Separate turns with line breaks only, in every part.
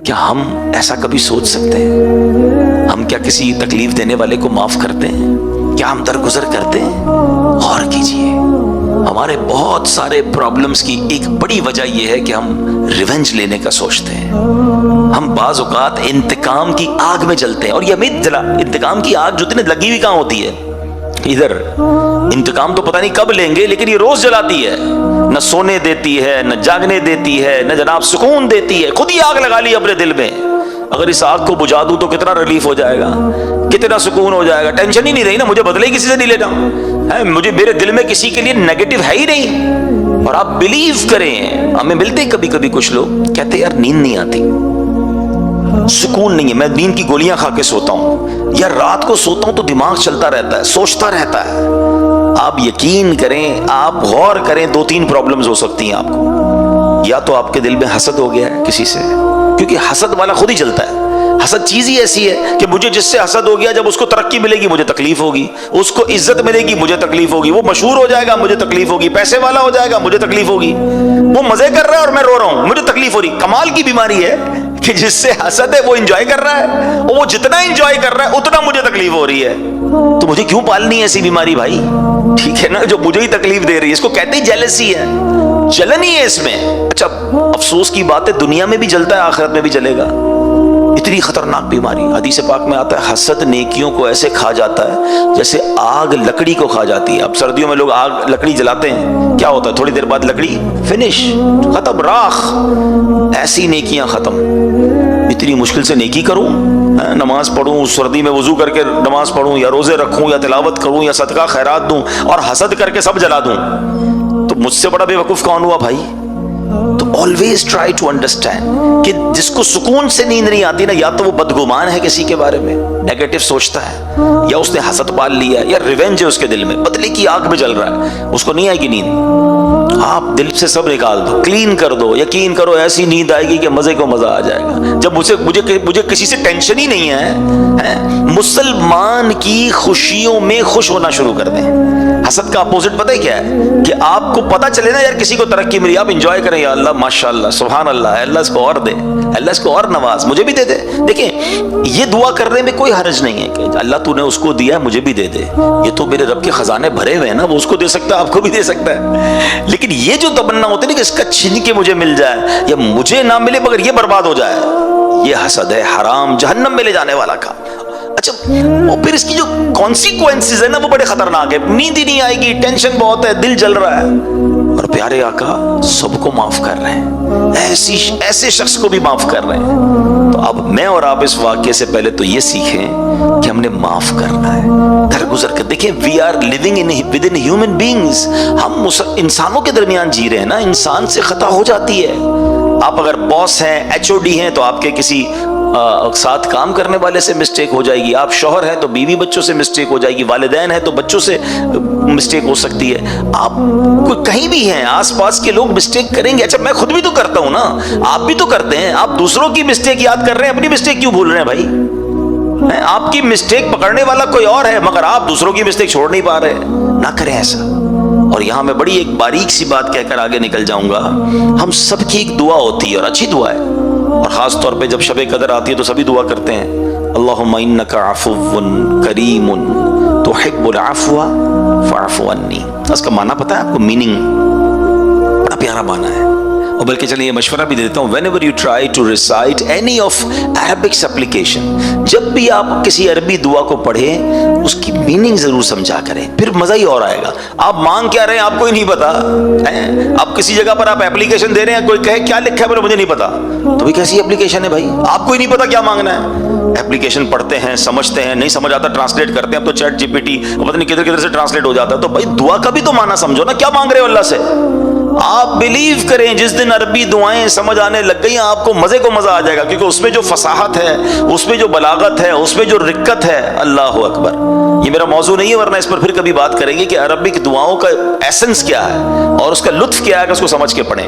کیا ہم ایسا کبھی سوچ سکتے ہیں؟ ہم کیا کسی تکلیف دینے والے کو معاف کرتے ہیں؟ کیا ہم درگزر کرتے ہیں؟ غور کیجئے، ہمارے بہت سارے پرابلمز کی ایک بڑی وجہ یہ ہے کہ ہم ریونج لینے کا سوچتے ہیں۔ ہم بعض اوقات انتقام کی آگ میں جلتے ہیں، اور یہ امید جلا، انتقام کی آگ جو اتنے لگی ہوئی کہاں ہوتی ہے؟ ادھر انتقام تو پتہ نہیں کب لیں گے، لیکن یہ روز جلاتی ہے، نہ سونے دیتی ہے، نہ جاگنے دیتی ہے، نہ جناب سکون دیتی ہے۔ خود ہی آگ لگا لی اپنے دل میں۔ اگر اس آگ کو بجھا دوں تو کتنا ریلیف ہو جائے گا، کتنا سکون ہو جائے گا، ٹینشن ہی نہیں رہی نا، مجھے بدلے کسی سے نہیں لینا ہے، مجھے میرے دل میں کسی کے لیے نیگیٹو ہے ہی نہیں۔ اور آپ بلیو کریں، ہمیں ملتے کبھی کبھی کچھ لوگ کہتے ہیں یار نیند نہیں آتی، سکون نہیں ہے، میں نیند کی گولیاں کھا کے سوتا ہوں، یا رات کو سوتا ہوں تو دماغ چلتا رہتا ہے، سوچتا رہتا ہے۔ آپ یقین کریں، آپ غور کریں، دو تین پرابلمز ہو سکتی ہیں آپ کو۔ یا تو آپ کے دل میں حسد ہو گیا ہے کسی سے، کیونکہ حسد والا خود ہی جلتا ہے۔ حسد چیز ہی ایسی ہے کہ مجھے جس سے حسد ہو گیا، جب اس کو ترقی ملے گی مجھے تکلیف ہوگی، اس کو عزت ملے گی مجھے تکلیف ہوگی، وہ مشہور ہو جائے گا مجھے تکلیف ہوگی، پیسے والا ہو جائے گا مجھے تکلیف ہوگی، وہ مزے کر رہا ہے اور میں رو رہا ہوں مجھے تکلیف ہو رہی۔ کمال کی بیماری ہے کہ جس سے حسد ہے وہ انجوائے کر رہا ہے، اور وہ جتنا انجوائے کر رہا ہے اتنا مجھے تکلیف ہو رہی ہے۔ تو مجھے کیوں پالنی ہے ایسی بیماری بھائی؟ ٹھیک ہے نا، جو مجھے ہی تکلیف دے رہی ہے، اس کو کہتے ہی جیلسی ہے، جلن ہی ہے اس میں۔ اچھا افسوس کی بات ہے، دنیا میں بھی جلتا ہے، آخرت میں بھی جلے گا۔ اتنی خطرناک بیماری، حدیث پاک میں آتا ہے حسد نیکیوں کو ایسے کھا جاتا ہے جیسے آگ لکڑی کو کھا جاتی ہے۔ اب سردیوں میں لوگ آگ لکڑی جلاتے ہیں، کیا ہوتا ہے؟ تھوڑی دیر بعد لکڑی فنش، ختم، راخ۔ ایسی نیکیاں ختم۔ اتنی مشکل سے نیکی کروں، نماز پڑھوں، سردی میں وضو کر کے نماز پڑھوں، یا روزے رکھوں، یا تلاوت کروں، یا صدقہ خیرات دوں، اور حسد کر کے سب جلا دوں، تو مجھ سے بڑا بے وقوف کون ہوا بھائی؟ تو always try to understand کہ جس کو سکون سے نیند نہیں آتی نا، یا تو وہ بدگمان ہے کسی کے بارے میں، نیگیٹو سوچتا ہے، یا اس نے حسد پال لیا ہے، یا ریونج ہے اس کے دل میں، بدلے کی آگ میں جل رہا ہے، اس کو نہیں آئے گی نیند۔ آپ دل سے سب نکال دو، کلین کر دو، یقین کرو ایسی نیند آئے گی کہ مزے کو مزہ آ جائے گا۔ جب مجھے کسی سے ٹینشن ہی نہیں ہے، مسلمان کی خوشیوں میں خوش ہونا شروع کر دیں۔ حسد کا اپوزٹ پتہ ہے کیا ہے؟ کہ آپ کو پتہ چلے نا یار کسی کو ترقی ملی، آپ انجوائے کریں، یا اللہ ماشاءاللہ سبحان اللہ، اللہ اس کو اور دے، اللہ اس کو اور نواز، مجھے بھی دے دے۔ دیکھیں یہ دعا کرنے میں کوئی حرج نہیں ہے کہ اللہ تو نے اس کو دیا مجھے بھی دے دے، یہ تو میرے رب کے خزانے بھرے ہوئے ہیں نا، وہ اس کو دے سکتا ہے، آپ کو بھی دے سکتا ہے۔ لیکن یہ جو تمنا ہوتی ہے نا کہ اس کا چھین کے مجھے مل جائے، یا مجھے نہ ملے مگر یہ برباد ہو جائے، یہ حسد ہے، حرام، جہنم میں لے جانے والا کام۔ اچھا اور پھر اس کی جو کانسیکوینسز ہے نا وہ بڑے خطرناک ہے، نیند ہی نہیں آئے گی، ٹینشن بہت ہے، دل جل رہا ہے، اور پیارے آقا سب کو معاف کر رہے ہیں، ایسے شخص کو بھی معاف کر رہے ہیں۔ تو اب میں اور آپ اس واقعے سے پہلے تو یہ سیکھیں کہ ہم نے معاف کرنا ہے، درگزر کر۔ دیکھیں we are living with in human beings, ہم انسانوں کے درمیان جی رہے ہیں نا، انسان سے خطا ہو جاتی ہے۔ آپ اگر باس ہیں، ایچ او ڈی ہیں، تو آپ کے کسی ساتھ کام کرنے والے سے مسٹیک ہو جائے گی، آپ شوہر ہیں تو بیوی بچوں سے مسٹیک ہو جائے گی، والدین ہیں تو بچوں سے مسٹیک ہو سکتی ہے، آپ کوئی کہیں بھی ہیں آس پاس کے لوگ مسٹیک کریں گے۔ اچھا میں خود بھی تو کرتا ہوں نا، آپ بھی تو کرتے ہیں، آپ دوسروں کی مسٹیک یاد کر رہے ہیں، اپنی مسٹیک کیوں بھول رہے ہیں بھائی؟ آپ کی مسٹیک پکڑنے والا کوئی اور ہے، مگر آپ دوسروں کی مسٹیک چھوڑ نہیں پا رہے، نہ کریں ایسا۔ اور یہاں میں بڑی ایک باریک سی بات کہہ کر آگے نکل جاؤں گا، ہم سب کی ایک دعا ہوتی ہے اور اچھی دعا ہے، اور خاص طور پہ جب شب قدر آتی ہے تو سبھی دعا کرتے ہیں، اللہم انک عفو کریم تحب العفو فاعف عنی۔ اس کا معنی پتہ ہے آپ کو؟ میننگ بڑا پیارا معنی ہے، اور بلکہ چلیے یہ مشورہ بھی دے دیتا ہوں، whenever you try to recite any of Arabic supplication، جب بھی آپ کسی عربی دعا کو پڑھیں اس کی میننگ ضرور سمجھا کریں، پھر مزہ ہی اور آئے گا۔ آپ مانگ کیا رہے ہیں آپ کو ہی نہیں پتا، آپ کسی جگہ پر آپ ایپلیکیشن دے رہے ہیں، کوئی کہے کیا لکھا ہے بولے مجھے نہیں پتا، تو بھی کیسی ایپلیکیشن ہے بھائی؟ آپ کو ہی نہیں پتا کیا مانگنا ہے۔ ایپلیکیشن پڑھتے ہیں، سمجھتے ہیں، نہیں سمجھ آتا ٹرانسلیٹ کرتے ہیں، اب تو چیٹ جی پی ٹی پتہ نہیں کدھر کدھر سے ٹرانسلیٹ ہو جاتا ہے، تو بھائی دعا کا بھی تو معنی سمجھو نا، کیا مانگ رہے ہو اللہ سے؟ آپ بلیو کریں جس دن عربی دعائیں سمجھ آنے لگ گئی آپ کو مزے کو مزہ آ جائے گا، کیونکہ اس میں جو فصاحت ہے، اس میں جو بلاغت ہے، اس میں جو رقت ہے، اللہ اکبر۔ یہ میرا موضوع نہیں ہے، ورنہ اس پر پھر کبھی بات کریں گے کہ عربک دعاؤں کا ایسنس کیا ہے اور اس کا لطف کیا ہے کہ اس کو سمجھ کے پڑھیں۔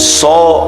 100